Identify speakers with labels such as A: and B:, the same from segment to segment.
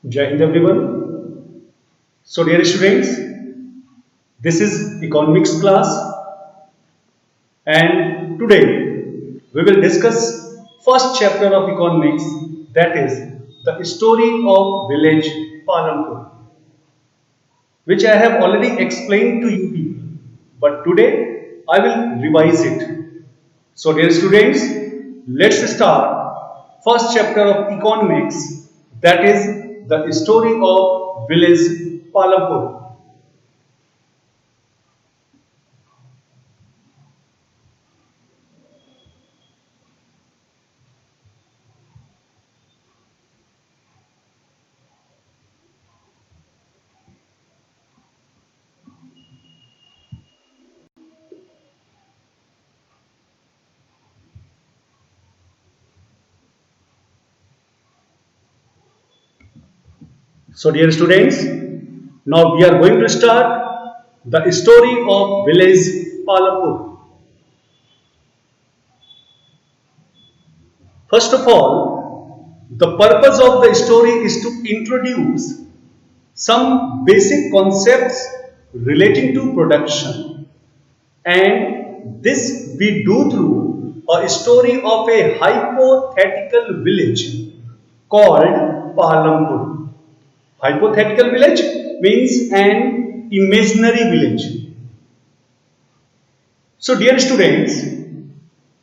A: Jai Hind everyone. So dear students, this is economics class and today we will discuss first chapter of economics, that is the story of village Palampur, which I have already explained to you people, but today I will revise it. So dear students, let's start first chapter of economics, that is the story of village Palampur. So dear students, now we are going to start the story of village Palampur. First of all, the purpose of the story is to introduce some basic concepts relating to production, and this we do through a story of a hypothetical village called Palampur. Hypothetical village means an imaginary village. So dear students,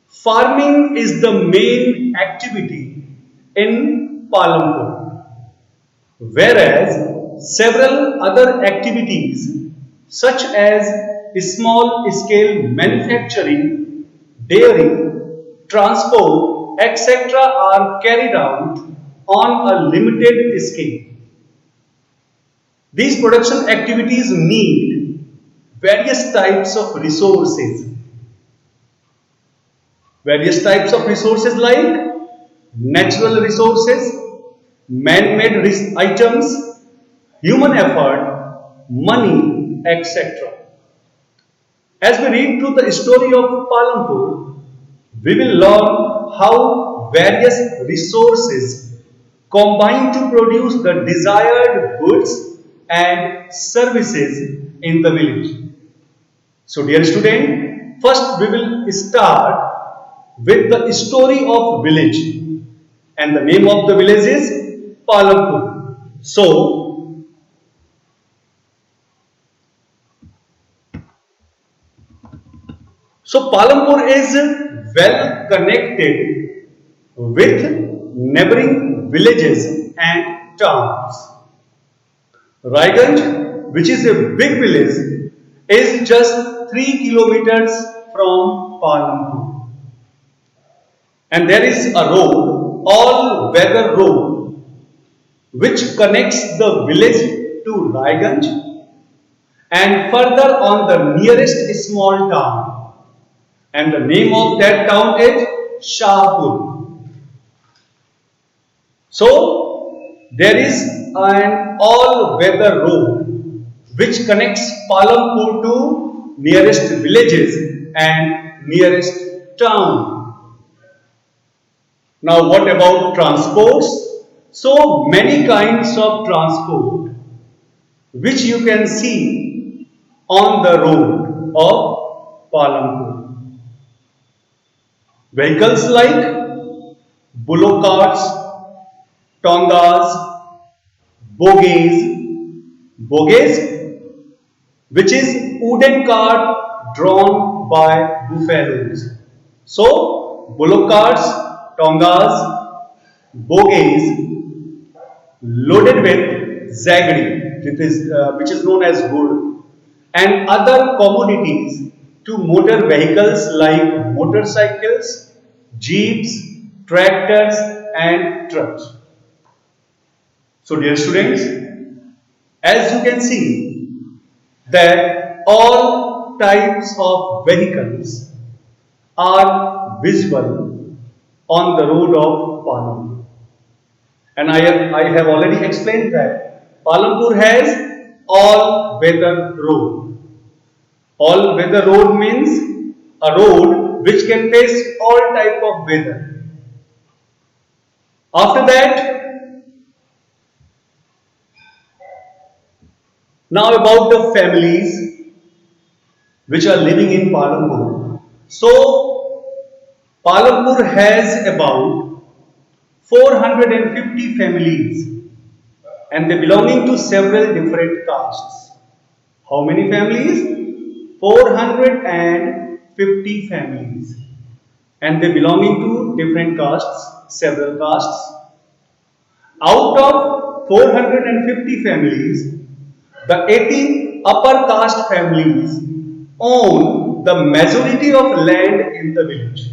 A: farming is the main activity in Palampur, whereas several other activities such as small scale manufacturing, dairy, transport, etc. are carried out on a limited scale. These production activities need various types of resources. Various types of resources like natural resources, man-made items, human effort, money, etc. As we read through the story of Palampur, we will learn how various resources combine to produce the desired goods and services in the village. So dear student, first we will start with the story of village, and the name of the village is Palampur. So Palampur is well connected with neighboring villages and towns. Raiganj, which is a big village, is just 3 kilometers from Palampur. And there is a road, all weather road, which connects the village to Raiganj and further on the nearest small town. And the name of that town is Shahpur. So there is an all-weather road which connects Palampur to nearest villages and nearest town. Now what about transports? So many kinds of transport which you can see on the road of Palampur. Vehicles like bullock carts, tongas, bogies, which is wooden cart drawn by buffaloes. So bullock carts, tongas, bogies loaded with zagri, which is known as wood, and other commodities to motor vehicles like motorcycles, jeeps, tractors, and trucks. So, dear students, as you can see that all types of vehicles are visible on the road of Palampur. And I have already explained that Palampur has all-weather road. All-weather road means a road which can face all type of weather. After that, Now about the families which are living in Palampur. So Palampur has about 450 families and they belonging to several different castes. How many families? 450 families and they belonging to different castes, several castes. Out of 450 families, the 80 upper caste families own the majority of land in the village.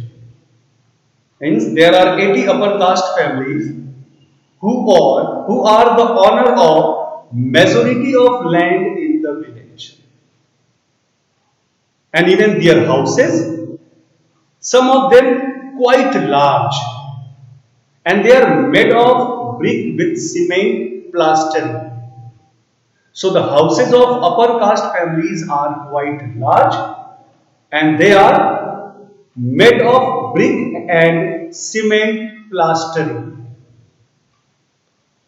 A: Means there are 80 upper caste families who are the owner of majority of land in the village. And even their houses, some of them quite large, and they are made of brick with cement plastering. So the houses of upper caste families are quite large and they are made of brick and cement plastering.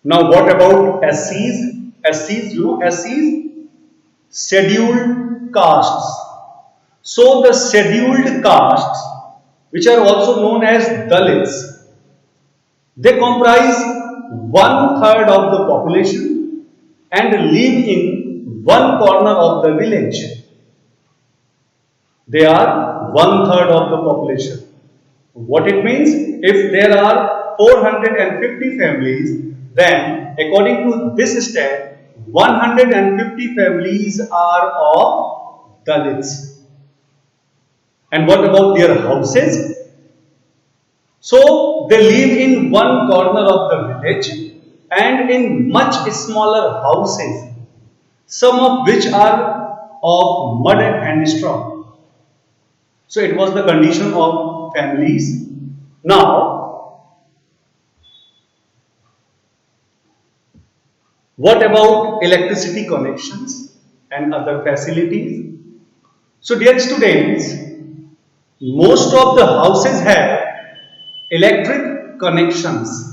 A: Now what about SCs? SCs, you know SCs? Scheduled castes. So the scheduled castes, which are also known as Dalits, they comprise 1/3 of the population and live in one corner of the village. They are 1/3 of the population. What it means? If there are 450 families, then according to this stat, 150 families are of Dalits. And what about their houses? So they live in one corner of the village and in much smaller houses, some of which are of mud and straw. So it was the condition of families. Now, what about electricity connections and other facilities? So dear students, most of the houses have electric connections.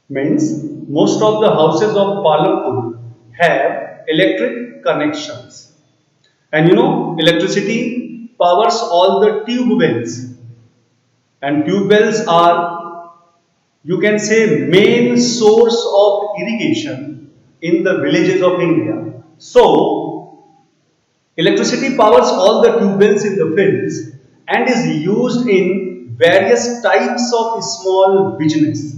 A: Means most of the houses of Palampur have electric connections. And you know, electricity powers all the tube wells. And tube wells are, you can say, main source of irrigation in the villages of India. So, electricity powers all the tube wells in the fields and is used in various types of small business.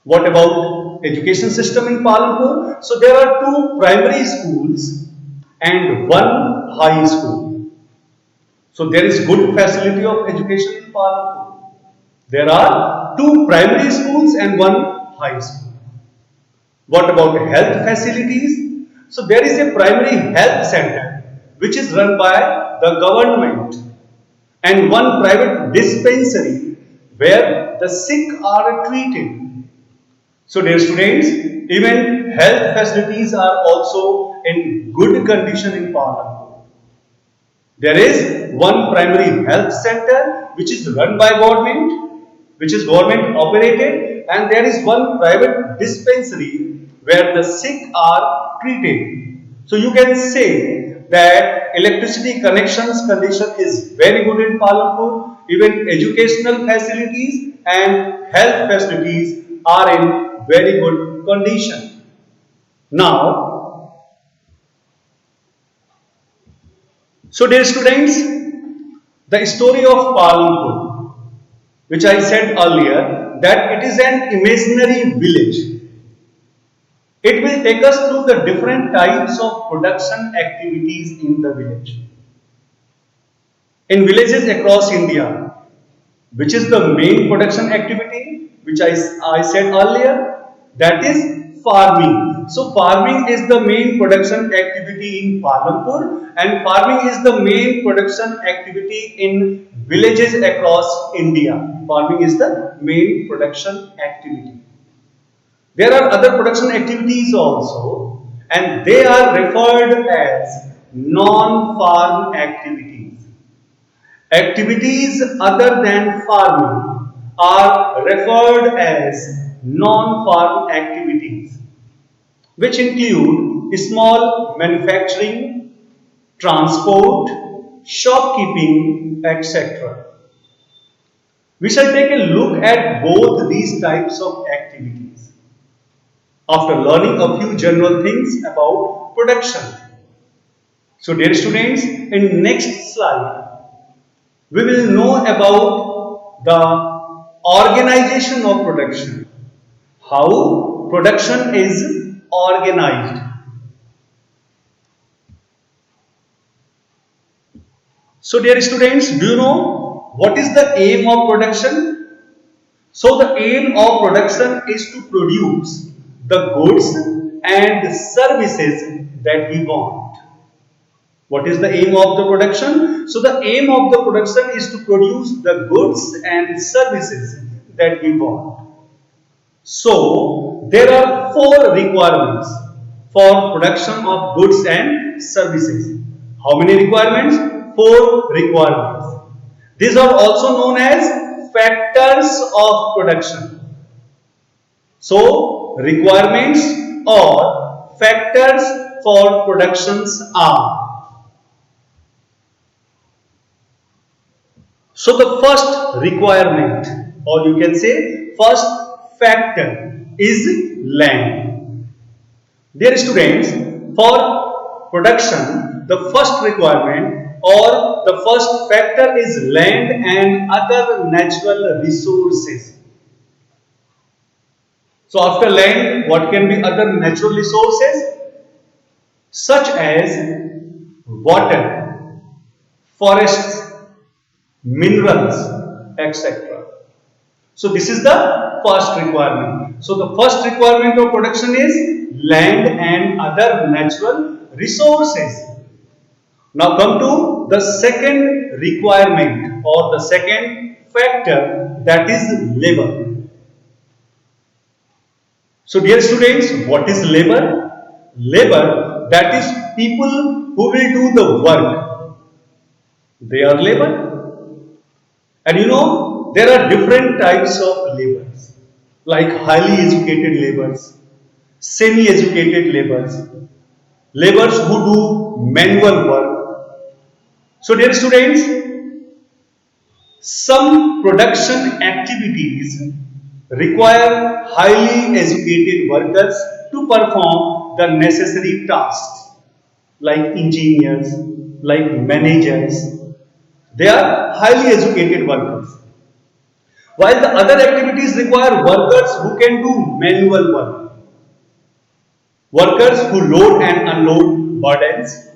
A: What about education system in Palampur? So there are 2 primary schools and 1 high school. So there is good facility of education in Palampur. There are 2 primary schools and 1 high school. What about health facilities? So there is a primary health center which is run by the government and 1 private dispensary where the sick are treated. So dear students, even health facilities are also in good condition in Palampur. There is 1 primary health center which is run by government, which is government operated, and there is 1 private dispensary where the sick are treated. So you can say that electricity connections condition is very good in Palampur. Even educational facilities and health facilities are in very good condition. Now, so dear students, the story of Palampur, which I said earlier, that it is an imaginary village. It will take us through the different types of production activities in the village. In villages across India, which is the main production activity, which I said earlier, that is farming. So farming is the main production activity in Palampur and farming is the main production activity in villages across India. Farming is the main production activity. There are other production activities also and they are referred as non-farm activities. Activities other than farming are referred as non-farm activities. which include small manufacturing, transport, shopkeeping, etc. We shall take a look at both these types of activities after learning a few general things about production. So dear students, in next slide, we will know about the organization of production, how production is organized. So dear students, do you know what is the aim of production? So the aim of production is to produce the goods and services that we want. What is the aim of the production? So the aim of the production is to produce the goods and services that we want. So there are four requirements for production of goods and services. How many requirements? Four requirements. These are also known as factors of production. So requirements or factors for productions are. So the first requirement, or you can say first factor, is land. Dear students, for production, the first requirement or the first factor is land and other natural resources. So after land, what can be other natural resources? Such as water, forests, minerals, etc. So this is the first requirement. So the first requirement of production is land and other natural resources. Now come to the second requirement or the second factor, that is labor. So dear students, what is labor? Labor, that is people who will do the work. They are labor. And you know, there are different types of laborers, like highly educated laborers, semi-educated laborers, laborers who do manual work. So dear students, some production activities require highly educated workers to perform the necessary tasks, like engineers, like managers. They are highly educated workers. While the other activities require workers who can do manual work, workers who load and unload burdens.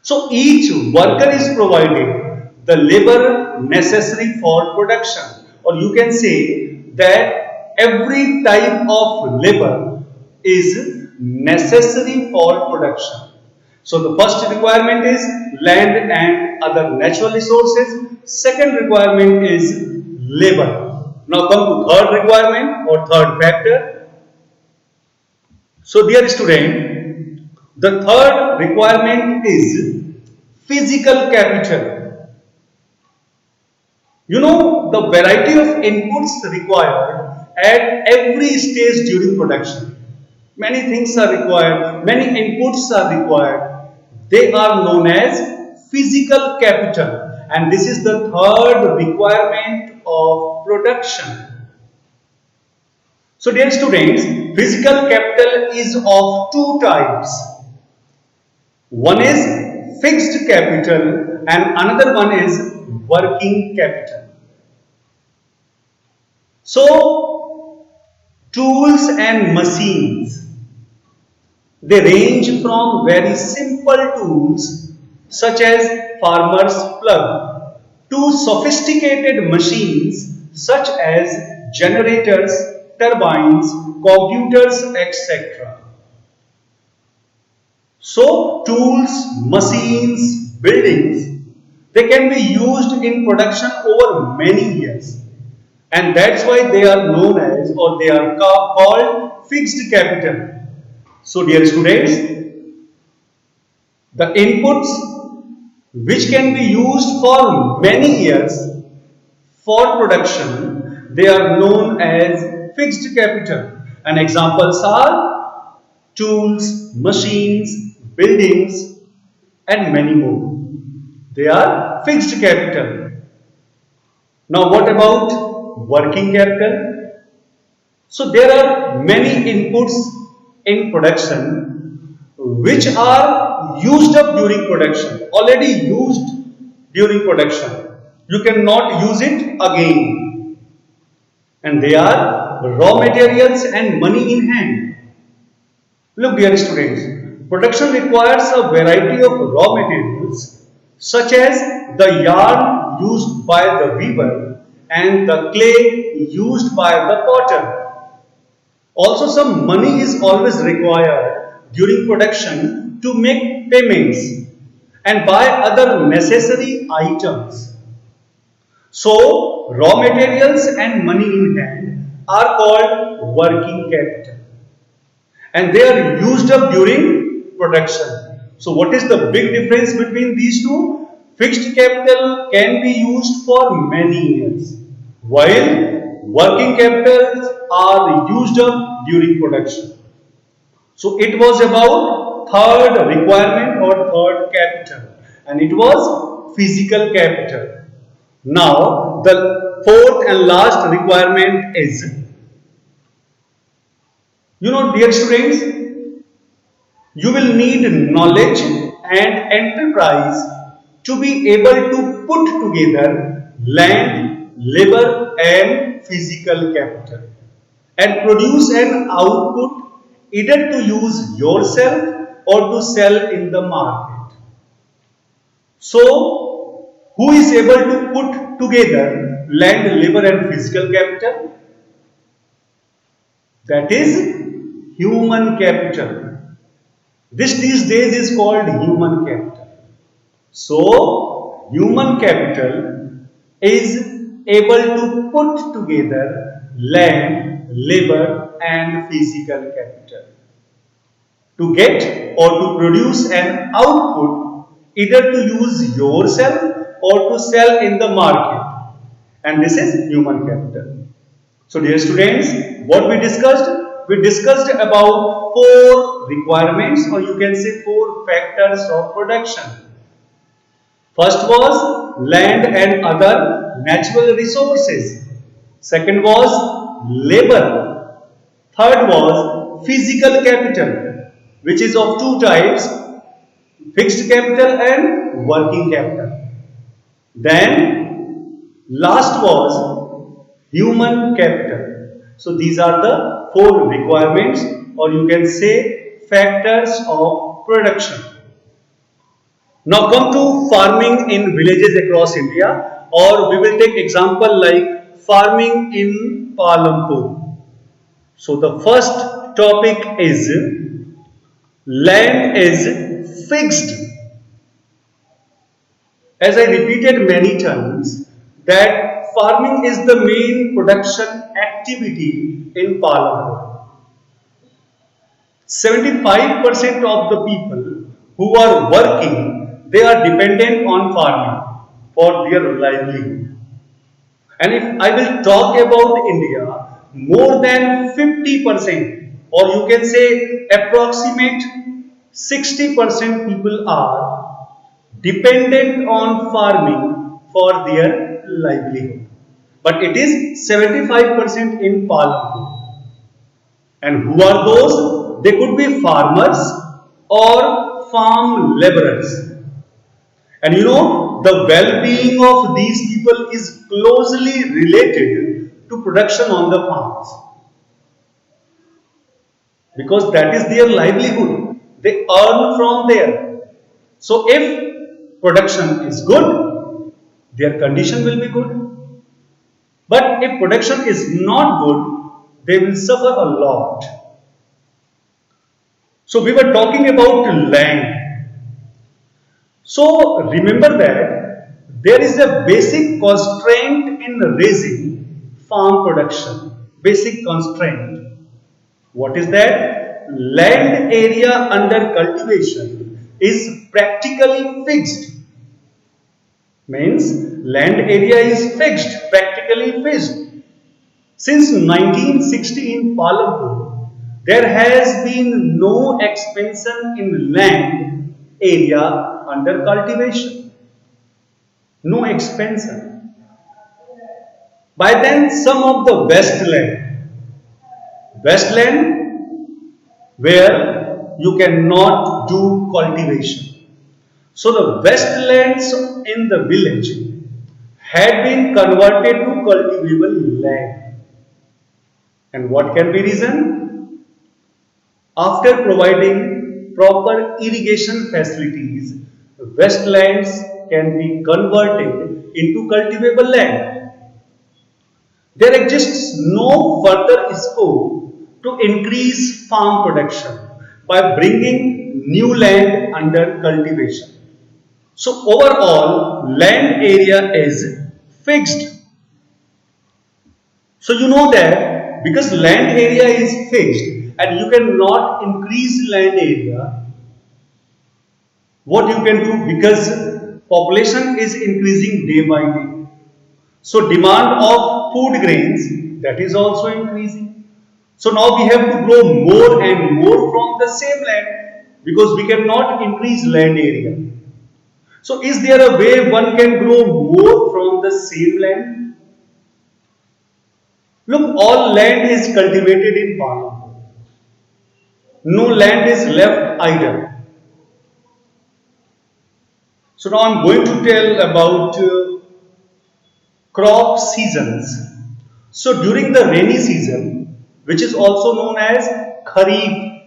A: So each worker is provided the labor necessary for production, or you can say that every type of labor is necessary for production. So the first requirement is land and other natural resources. Second requirement is labor. Now come to third requirement or third factor. So dear student, the third requirement is physical capital. You know the variety of inputs required at every stage during production. Many things are required, many inputs are required. They are known as physical capital, and this is the third requirement of production. So dear students, physical capital is of two types. One is fixed capital and another one is working capital. So tools and machines, they range from very simple tools such as farmer's plug to sophisticated machines such as generators, turbines, computers, etc. So tools, machines, buildings, they can be used in production over many years, and that's why they are known as, or they are called fixed capital. So dear students, the inputs which can be used for many years for production, they are known as fixed capital, and examples are tools, machines, buildings, and many more. They are fixed capital. Now, what about working capital? So, there are many inputs in production which are used up during production, already used during production. You cannot use it again. And they are raw materials and money in hand. Look, dear students, production requires a variety of raw materials such as the yarn used by the weaver and the clay used by the potter. Also, some money is always required during production to make payments and buy other necessary items. So, raw materials and money in hand are called working capital and they are used up during production. So, what is the big difference between these two? Fixed capital can be used for many years, while working capitals are used up during production. So, it was about third requirement or third capital, and it was physical capital. Now, the fourth and last requirement is, dear students, you will need knowledge and enterprise to be able to put together land, labor, and physical capital and produce an output either to use yourself or to sell in the market. So, who is able to put together land, labor, and physical capital? That is human capital. This these days is called human capital. So, human capital is able to put together land, labor, and physical capital to get or to produce an output either to use yourself or to sell in the market. And this is human capital. So, dear students, what we discussed? We discussed about four requirements, or you can say four factors of production. First was land and other natural resources. Second was labor. Third was physical capital, which is of two types, fixed capital and working capital. Then last was human capital. So these are the four requirements, or you can say factors of production. Now come to farming in villages across India, or we will take example like farming in Palampur. So the first topic is land is fixed. As I repeated many times that farming is the main production activity in Palampur. 75% of the people who are working, they are dependent on farming for their livelihood. And if I will talk about India, more than 50%, or you can say approximate 60% people are dependent on farming for their livelihood. But it is 75% in Palampur. And who are those? They could be farmers or farm laborers. And the well-being of these people is closely related to production on the farms. Because that is their livelihood. They earn from there. So if production is good, their condition will be good. But if production is not good, they will suffer a lot. So we were talking about land. So remember that there is a basic constraint in raising farm production. Basic constraint. What is that? Land area under cultivation is practically fixed. Means land area is fixed, practically fixed. Since 1960 in Palampur, there has been no expansion in land area under cultivation. No expansion. By then, some of the westland where you cannot do cultivation. So the westlands in the village had been converted to cultivable land. And what can be reason? After providing proper irrigation facilities, westlands can be converted into cultivable land. There exists no further scope to increase farm production by bringing new land under cultivation. So overall land area is fixed. So you know that because land area is fixed and you cannot increase land area, what you can do, because population is increasing day by day. So demand of food grains, that is also increasing. So now we have to grow more and more from the same land because we cannot increase land area. So is there a way one can grow more from the same land? Look, all land is cultivated in Palanpur. No land is left idle. So now I am going to tell about crop seasons. So during the rainy season, which is also known as Kharif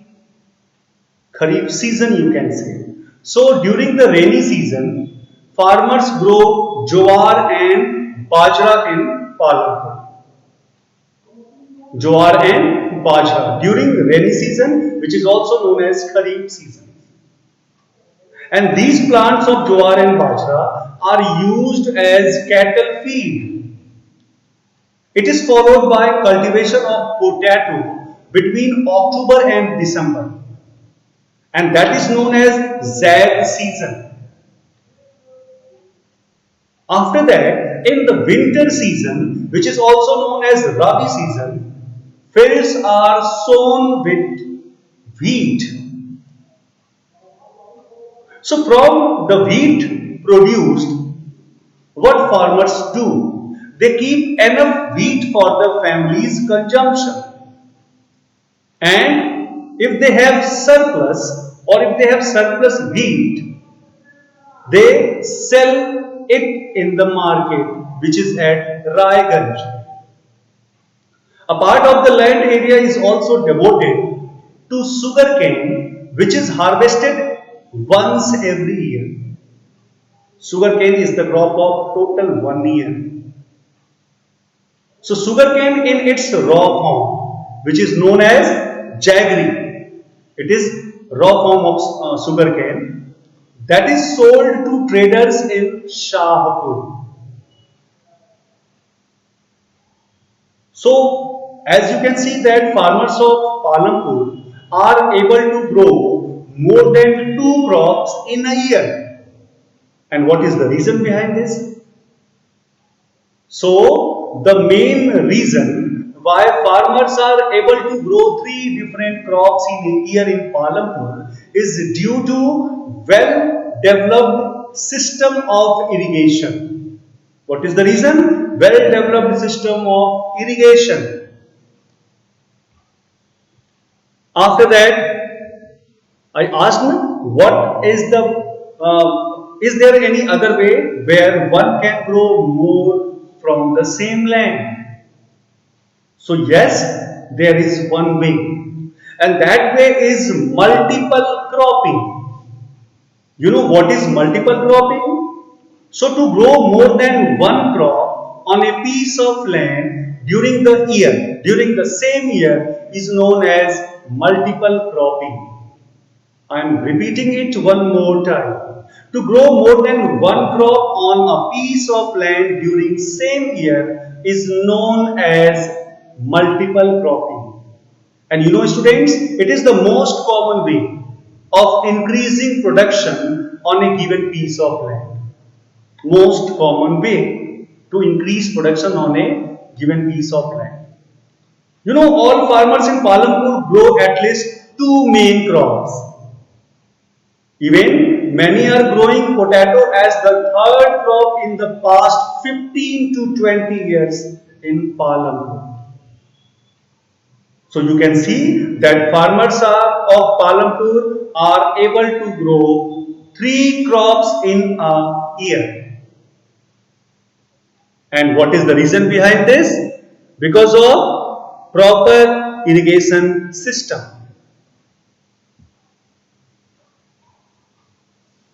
A: season you can say. So during the rainy season, farmers grow jowar and bajra in Palanpur. Jowar and bajra during rainy season, which is also known as Kharif season. And these plants of jowar and bajra are used as cattle feed. It is followed by cultivation of potato between October and December, and that is known as Zaid season. After that, in the winter season, which is also known as Rabi season, fields are sown with wheat. So from the wheat produced, what farmers do? They keep enough wheat for the family's consumption. And if they have surplus or if they have surplus wheat, they sell it in the market, which is at Raiganj. A part of the land area is also devoted to sugarcane, which is harvested once every year. Sugarcane is the crop of total 1 year. So sugarcane in its raw form, which is known as jaggery, it is raw form of sugarcane that is sold to traders in Shahpur. So as you can see that farmers of Palanpur are able to grow more than 2 crops in a year. And what is the reason behind this? So the main reason why farmers are able to grow 3 different crops in a year in Palanpur is due to well developed system of irrigation. What is the reason? Well developed system of irrigation. After that, I asked what is there any other way where one can grow more from the same land? So yes, there is one way, and that way is multiple cropping. You know what is multiple cropping? So to grow more than one crop on a piece of land during the same year is known as multiple cropping. I am repeating it one more time. To grow more than one crop on a piece of land during same year is known as multiple cropping. And you know students, it is the most common way of increasing production on a given piece of land. Most common way to increase production on a given piece of land. All farmers in Palampur grow at least two main crops. Even many are growing potato as the third crop in the past 15 to 20 years in Palampur. So you can see that farmers of Palampur are able to grow three crops in a year. And what is the reason behind this? Because of proper irrigation system.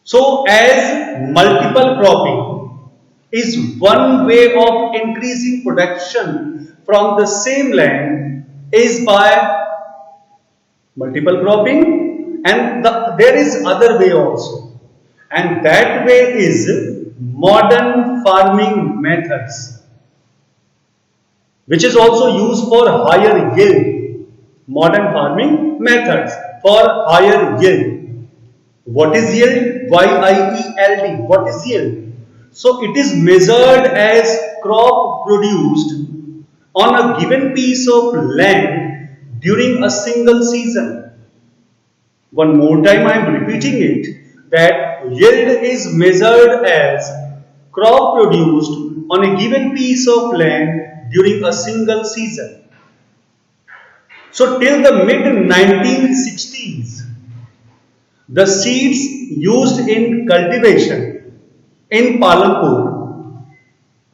A: So as multiple cropping is one way of increasing production from the same land is by multiple cropping, and there is other way also, and that way is modern farming methods, which is also used for higher yield. Modern farming methods for higher yield. What is yield? YIELD. What is yield? So it is measured as crop produced on a given piece of land during a single season. One more time I am repeating it, that yield is measured as crop produced on a given piece of land during a single season. So till the mid 1960s, the seeds used in cultivation in Palampur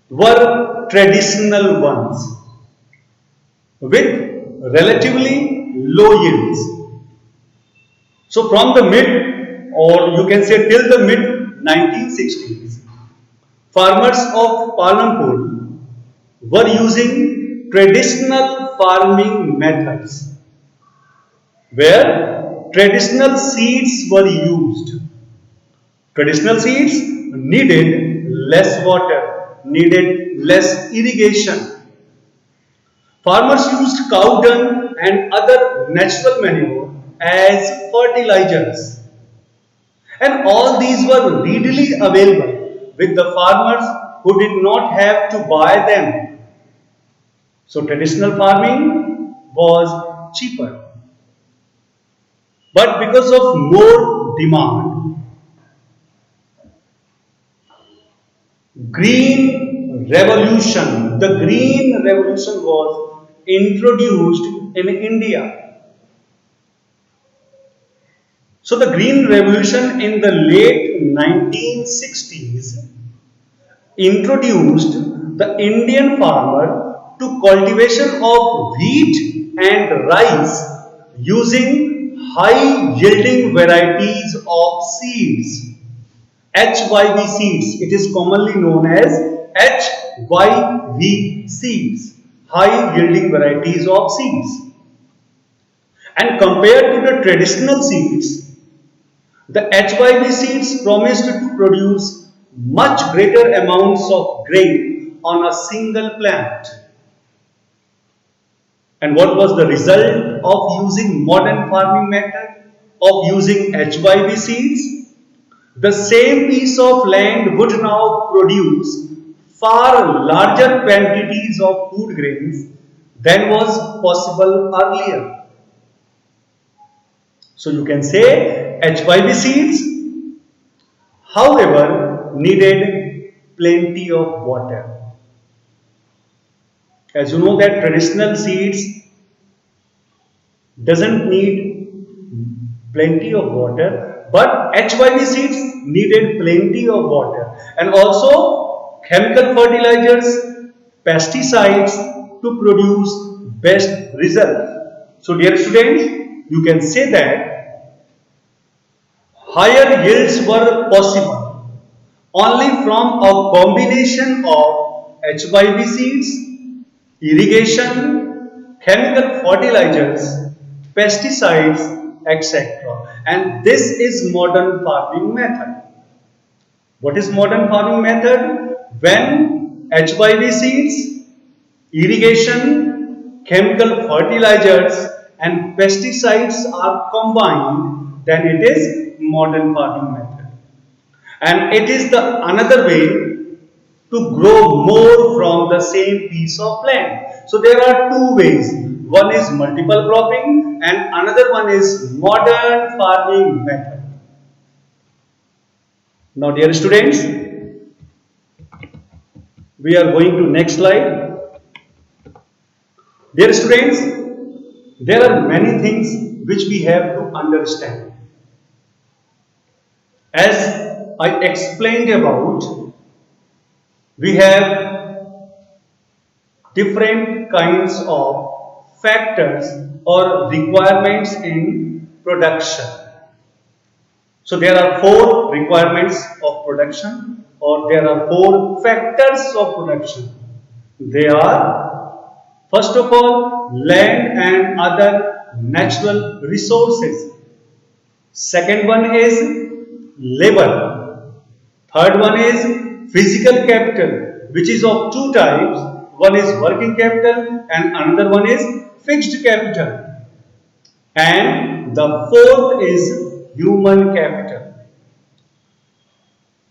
A: were traditional ones with relatively low yields. So from the mid, or you can say till the mid 1960s, farmers of Palampur were using traditional farming methods where traditional seeds were used. Traditional seeds needed less water, needed less irrigation. Farmers used cow dung and other natural manure as fertilizers, and all these were readily available with the farmers who did not have to buy them. So traditional farming was cheaper. But because of more demand, the green revolution was introduced in India. So the green revolution in the late 1960s introduced the Indian farmer to cultivation of wheat and rice using high yielding varieties of seeds. HYV seeds, it is commonly known as HYV seeds, high yielding varieties of seeds. And compared to the traditional seeds, the HYV seeds promised to produce much greater amounts of grain on a single plant. And what was the result of using modern farming method, of using HYV seeds? The same piece of land would now produce far larger quantities of food grains than was possible earlier. So you can say HYV seeds, however, needed plenty of water. As you know that traditional seeds doesn't need plenty of water, but HYV seeds needed plenty of water, and also chemical fertilizers, pesticides to produce best result. So dear students, you can say that higher yields were possible only from a combination of HYV seeds, irrigation, chemical fertilizers, pesticides, etc. And this is modern farming method. What is modern farming method? When HYV seeds, irrigation, chemical fertilizers and pesticides are combined, then it is modern farming method. And it is the another way to grow more from the same piece of land. So there are two ways. one is multiple cropping and another one is modern farming method. Now dear students, we are going to next slide. Dear students, there are many things which we have to understand. As I explained about, we have different kinds of factors or requirements in production. So there are four requirements of production, or there are four factors of production. They are, first of all, land and other natural resources. Second one is labor. Third one is physical capital, which is of two types. One is working capital and another one is fixed capital. And the fourth is human capital.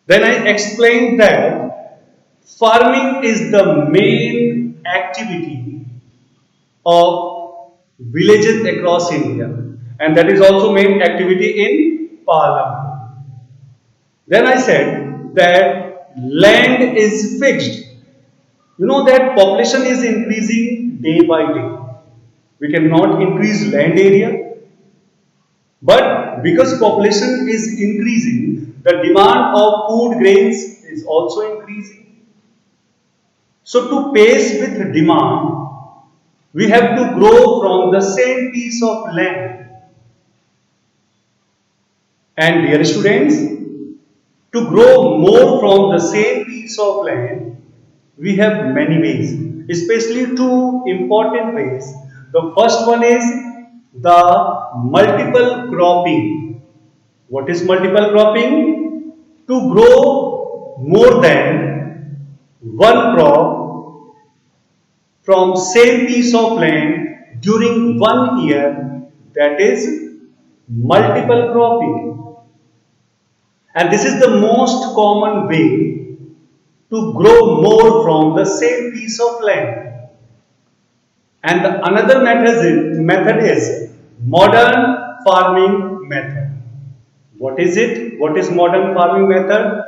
A: Then I explained that farming is the main activity of villages across India, and that is also main activity in Palam. Then I said that land is fixed. You know that population is increasing day by day. We cannot increase land area, but because population is increasing, the demand of food grains is also increasing. So to pace with demand, we have to grow from the same piece of land. And dear students, to grow more from the same piece of land, we have many ways, especially two important ways. The first one is the multiple cropping. What is multiple cropping? To grow more than one crop from same piece of land during 1 year, that is multiple cropping. And this is the most common way to grow more from the same piece of land. And another method is modern farming method. What is it? What is modern farming method?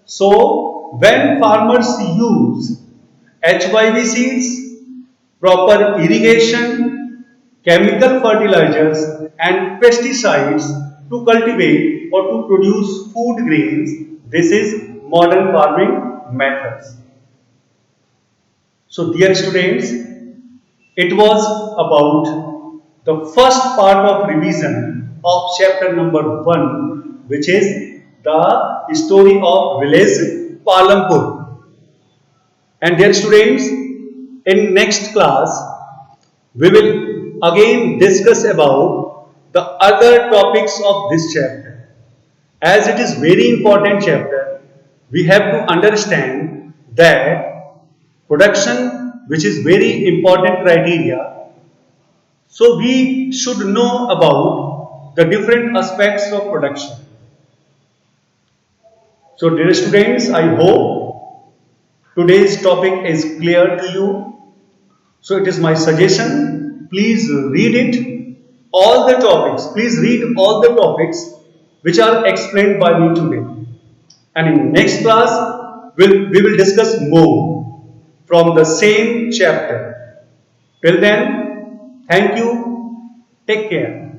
A: So, when farmers use HYV seeds, proper irrigation, chemical fertilizers and pesticides to cultivate or to produce food grains, this is modern farming methods. So dear students, it was about the first part of revision of chapter number 1, which is the story of village Palampur. And dear students, in next class, we will again discuss about the other topics of this chapter. As it is very important chapter, we have to understand that production, which is very important criteria, so we should know about the different aspects of production. So dear students, I hope today's topic is clear to you. So it is my suggestion, please read it, all the topics, please read all the topics which are explained by me today. And in next class, we will discuss more from the same chapter. Till then, thank you, take care.